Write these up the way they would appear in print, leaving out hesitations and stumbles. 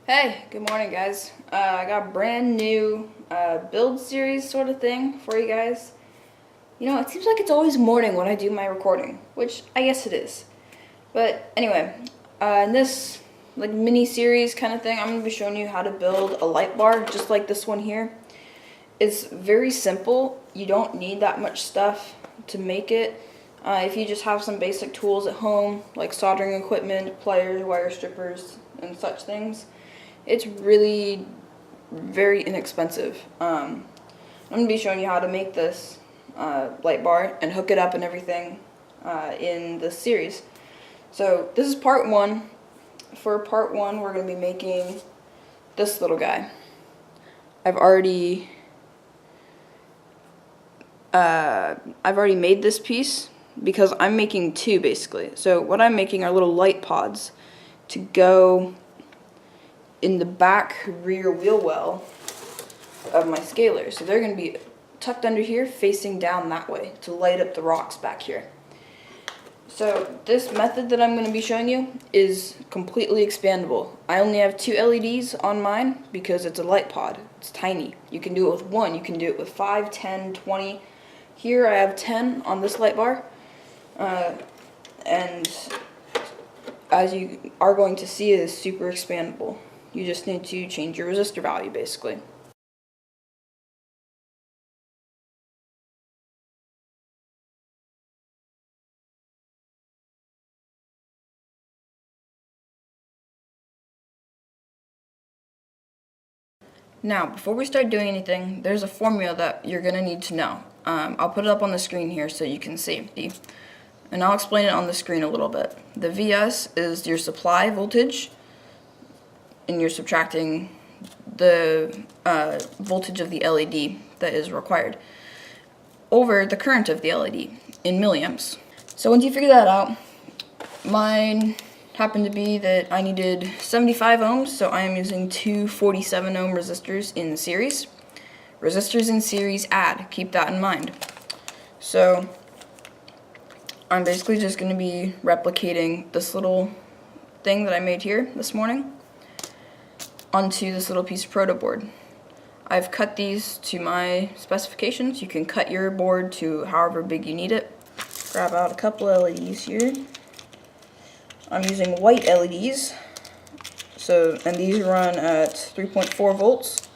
Hey, good morning, guys. I got a brand new build series sort of thing for you guys. You know, it seems like it's always morning when I do my recording, which I guess it is. But anyway, in this like mini series kind of thing, I'm going to be showing you how to build a light bar just like this one here. It's very simple. You don't need that much stuff to make it. If you just have some basic tools at home, like soldering equipment, pliers, wire strippers, and such things, it's really very inexpensive. I'm going to be showing you how to make this light bar and hook it up and everything in this series. So this is part one. For part one, we're going to be making this little guy. I've already made this piece because I'm making two basically. So what I'm making are little light pods to go in the back rear wheel well of my scaler. So they're going to be tucked under here facing down that way to light up the rocks back here. So this method that I'm going to be showing you is completely expandable. I only have 2 LEDs on mine because it's a light pod. It's tiny. You can do it with 1, you can do it with 5, 10, 20. Here I have 10 on this light bar. And as you are going to see, it is super expandable. You just need to change your resistor value basically. Now, before we start doing anything, there's a formula that you're going to need to know. I'll put it up on the screen here so you can see. And I'll explain it on the screen a little bit. The VS is your supply voltage, and you're subtracting the voltage of the LED that is required over the current of the LED in milliamps. So once you figure that out, mine happened to be that I needed 75 ohms, so I am using two 47 ohm resistors in series. Resistors in series add, keep that in mind. So I'm basically just going to be replicating this little thing that I made here this morning onto this little piece of proto board. I've cut these to my specifications. You can cut your board to however big you need it. Grab out a couple of LEDs here. I'm using white LEDs, and these run at 3.4 volts.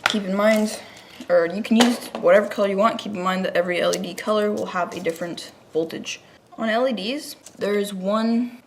Keep in mind, or you can use whatever color you want. Keep in mind that every LED color will have a different voltage. On LEDs, there's one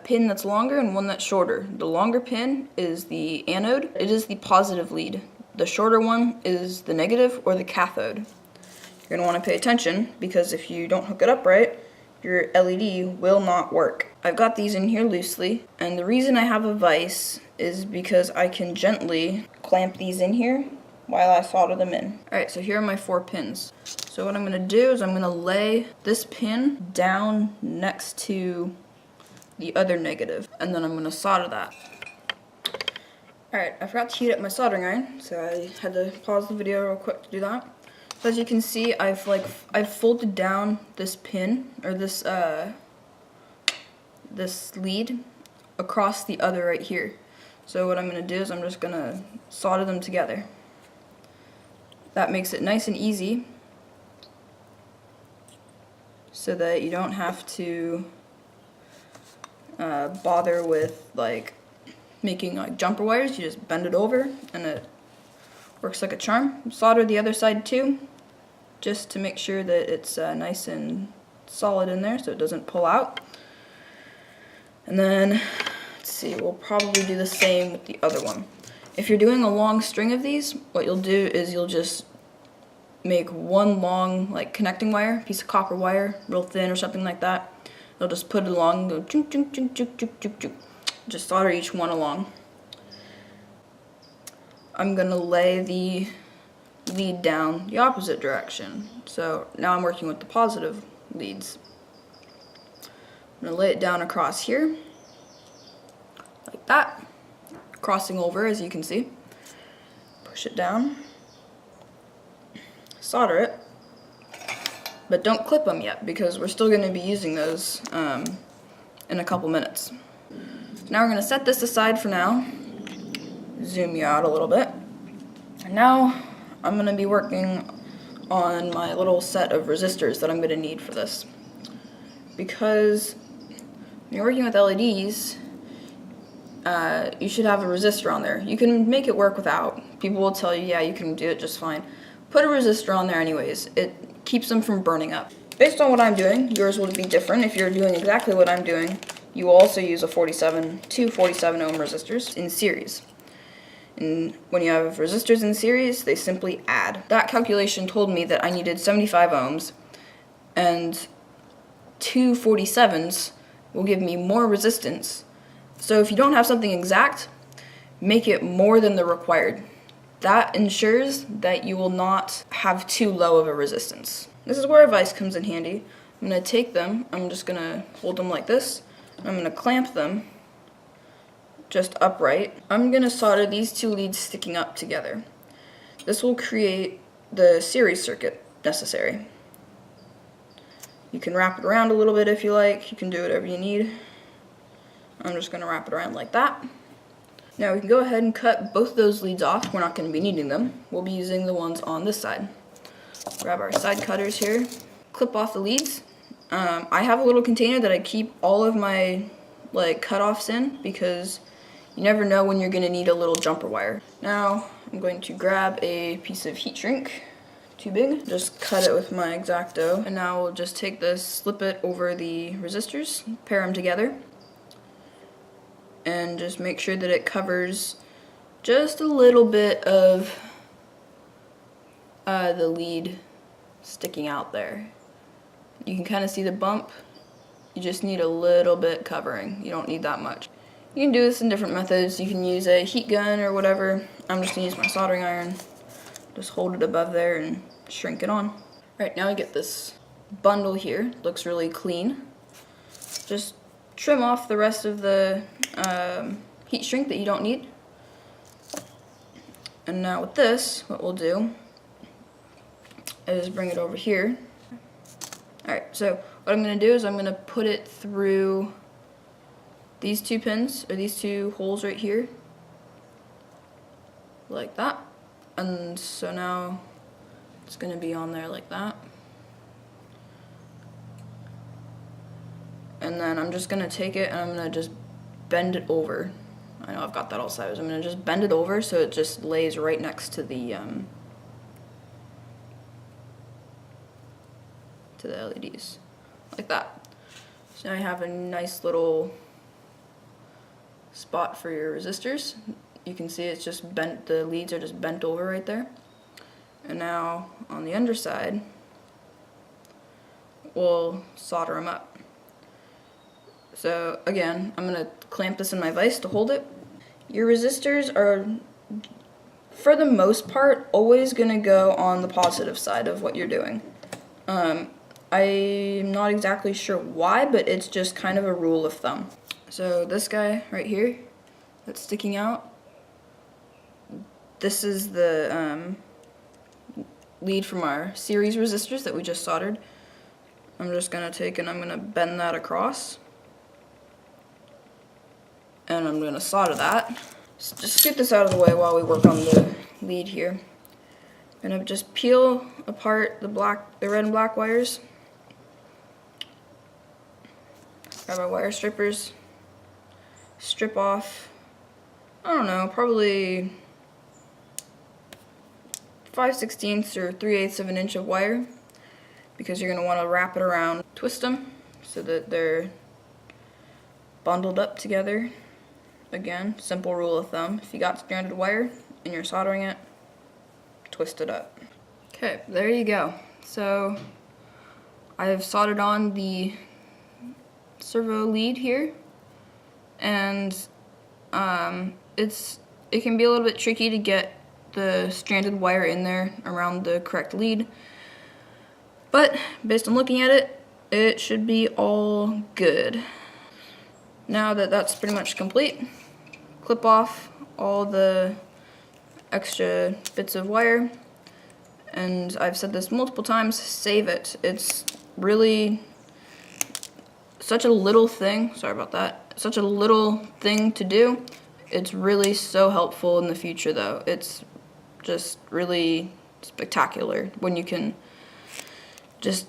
pin that's longer and one that's shorter. The longer pin is the anode. It is the positive lead. The shorter one is the negative or the cathode. You're going to want to pay attention because if you don't hook it up right, your LED will not work. I've got these in here loosely, and the reason I have a vise is because I can gently clamp these in here while I solder them in. Alright, so here are my 4 pins. So what I'm going to do is I'm going to lay this pin down next to the other negative, and then I'm going to solder that. Alright, I forgot to heat up my soldering iron, so I had to pause the video real quick to do that. So as you can see, I've folded down this pin, or this lead, across the other right here. So what I'm going to do is I'm just going to solder them together. That makes it nice and easy, so that you don't have to bother with making jumper wires. You just bend it over and it works like a charm. Solder the other side too, just to make sure that it's nice and solid in there so it doesn't pull out. And then, let's see, we'll probably do the same with the other one. If you're doing a long string of these, what you'll do is you'll just make one long connecting wire, piece of copper wire, real thin or something like that. You'll just put it along, go chunk, chunk, chunk, chunk, chunk, chunk, chunk. Just solder each one along. I'm going to lay the lead down the opposite direction. So now I'm working with the positive leads. I'm going to lay it down across here, like that, crossing over as you can see. Push it down, solder it, but don't clip them yet because we're still going to be using those in a couple minutes. Now we're going to set this aside for now. Zoom you out a little bit. And now I'm going to be working on my little set of resistors that I'm going to need for this. Because when you're working with LEDs, you should have a resistor on there. You can make it work without. People will tell you, yeah, you can do it just fine. Put a resistor on there anyways. It keeps them from burning up. Based on what I'm doing, yours will be different. If you're doing exactly what I'm doing, you will also use two 47 ohm resistors in series. And when you have resistors in series, they simply add. That calculation told me that I needed 75 ohms, and two 47s will give me more resistance. So if you don't have something exact, make it more than the required. That ensures that you will not have too low of a resistance. This is where a vise comes in handy. I'm going to take them, I'm just going to hold them like this, and I'm going to clamp them just upright. I'm going to solder these two leads sticking up together. This will create the series circuit necessary. You can wrap it around a little bit if you like, you can do whatever you need. I'm just going to wrap it around like that. Now we can go ahead and cut both those leads off. We're not going to be needing them. We'll be using the ones on this side. Grab our side cutters here, clip off the leads. I have a little container that I keep all of my cutoffs in because you never know when you're going to need a little jumper wire. Now I'm going to grab a piece of heat shrink, too big, just cut it with my X-Acto, and now we'll just take this, slip it over the resistors, pair them together, and just make sure that it covers just a little bit of the lead sticking out there. You can kind of see the bump. You just need a little bit covering. You don't need that much. You can do this in different methods. You can use a heat gun or whatever. I'm just going to use my soldering iron. Just hold it above there and shrink it on. Alright, now we get this bundle here. Looks really clean. Just trim off the rest of the heat shrink that you don't need. And now with this, what we'll do is bring it over here. Alright, so what I'm going to do is I'm going to put it through these two pins, or these two holes right here, like that. And so now it's going to be on there like that. And then I'm just going to take it and I'm going to just bend it over. I know I've got that all sideways. I'm going to just bend it over so it just lays right next to the LEDs, like that. So now you have a nice little spot for your resistors. You can see it's just bent, the leads are just bent over right there. And now on the underside, we'll solder them up. So again, I'm going to clamp this in my vise to hold it. Your resistors are, for the most part, always going to go on the positive side of what you're doing. I'm not exactly sure why, but it's just kind of a rule of thumb. So this guy right here that's sticking out, this is the lead from our series resistors that we just soldered. I'm just going to take and I'm going to bend that across. And I'm going to solder that. So just get this out of the way while we work on the lead here. I'm going to just peel apart the red and black wires. Grab our wire strippers. Strip off, I don't know, probably 5/16 or 3/8 of an inch of wire, because you're going to want to wrap it around, twist them so that they're bundled up together. Again, simple rule of thumb, if you got stranded wire and you're soldering it, twist it up. Okay, there you go. So I've soldered on the servo lead here, and it can be a little bit tricky to get the stranded wire in there around the correct lead, but based on looking at it, it should be all good. Now that that's pretty much complete, clip off all the extra bits of wire, and I've said this multiple times, save it. It's really such a little thing, sorry about that, such a little thing to do. It's really so helpful in the future though. It's just really spectacular when you can just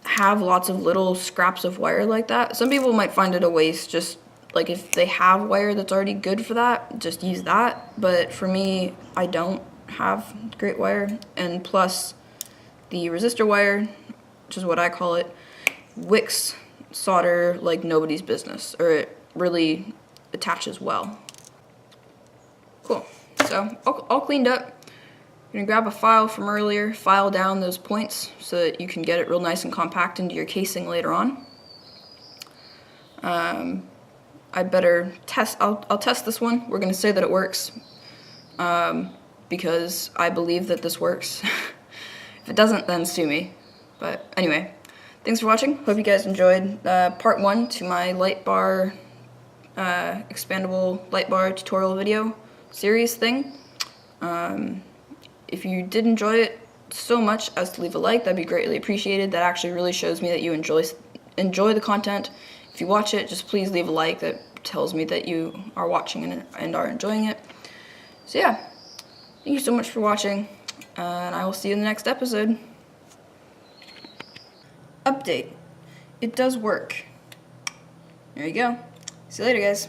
have lots of little scraps of wire like that. Some people might find it a waste, just like if they have wire that's already good for that, just use that. But for me, I don't have great wire, and plus the resistor wire, which is what I call it, wicks solder like nobody's business, or it really attaches well. Cool, so all cleaned up. You're gonna grab a file from earlier, file down those points so that you can get it real nice and compact into your casing later on. I better test, I'll test this one. We're gonna say that it works because I believe that this works. If it doesn't, then sue me. But anyway, thanks for watching. Hope you guys enjoyed part 1 to my light bar, expandable light bar tutorial video series thing. If you did enjoy it so much as to leave a like, that'd be greatly appreciated. That actually really shows me that you enjoy the content. If you watch it, just please leave a like. That tells me that you are watching and are enjoying it. So yeah, thank you so much for watching, and I will see you in the next episode. Update. It does work. There you go. See you later, guys.